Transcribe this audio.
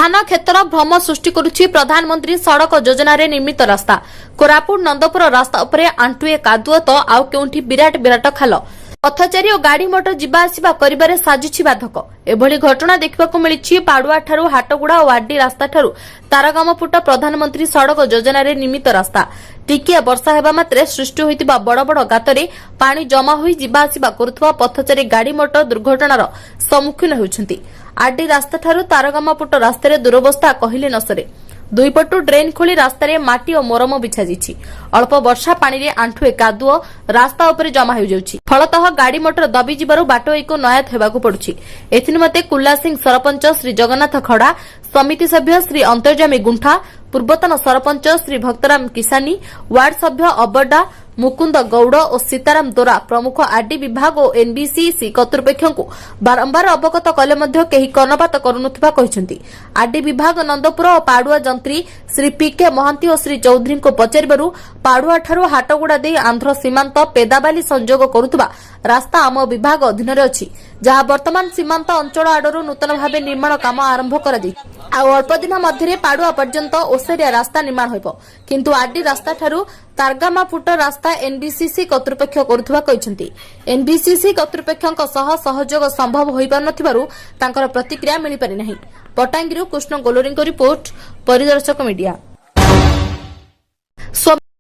धान क्षेत्र भ्रम सृष्टि करुछि प्रधानमंत्री सड़क योजना रे निर्मित रास्ता। कोरापुट नंदपुर रास्ता उपरे आंटुए कादुଅ तो आउ केउंठी विराट विराट खाल। पथचारी और गाड़ी मोटर जिबा आसिबा करिबारे साजिछि बाधक। एभली घटना देखिबाकू मिलिछि पाडुआ ठारू हाटगुड़ा और आडी रास्ता ठारू तारागामपुट प्रधानमंत्री सड़क योजना रे निर्मित रास्ता। टिकिया वर्षा हेबा मात्रे सृष्टि होइतिबा बड़ बड़ गातरे पानी जमा होई जिबा आसिबा करुथुवा पथचारी गाड़ी मोटर दुर्घटनार सम्मुखीन हेउछन्ति। आडी रास्ता ठारू तारागामपुट रास्तारे दुरवस्था कहिले न सरे। दुई पटु ड्रेन खोली रास्तारे माटी और मोरम बिछा जाइछि। अल्प वर्षा पानी रे आंठुए कादुଅ रास्ता उपरे जमा हो जाउछि। फलतः गाड़ी मोटर दबी जिबारु बाटोईको नयात हेबाकू पडुछि। एथिनिमते कुल्ला सिंह सरपंच श्री जगन्नाथ खड़ा, समिति सभ्य श्री अंतर्जामी गुंठा, पूर्वतन सरपंच श्री भक्तराम किसानी, वार्ड सभ्य अबरदा मुकुंद गौड़ और सीताराम दोरा प्रमुख आरडी विभाग और एनबीसीसी कर्तृपक्ष बारंबार अवगत कले मध्य केही कर्णपात करुनुथिबा कहिसेंती। आरडी विभाग नंदपुर और पाडुआ जंत्री श्री पीके महांती और श्री चौधरी को पचारिबारु पाडुआ ठारू हाटगुड़ा दे आंध्र सीमांत पेदाबाली संजोग करुथिबा रास्ता आम विभाग अधीन अछि, जहा वर्तमान सीमांत अंचल आडरू नूतन भावे निर्माण काम आरंभ करा दै। अल्प दिन मध्य पाडुआ पर्यंत ओसेरिया रास्ता निर्माण होइबो, किंतु आरडी रास्ता ठारू तारगामापुट रास्ता एनबीसीसी कर्तृपक्ष करुथिबा कहिसेंती। एनबीसीसी कर्तृपक्षक सह सहयोग संभव होई पार नथिबारु तांकर प्रतिक्रिया मिलि पारि नाही। पटांगिरु कृष्ण गोलोरीको रिपोर्ट, परिदर्शक मीडिया।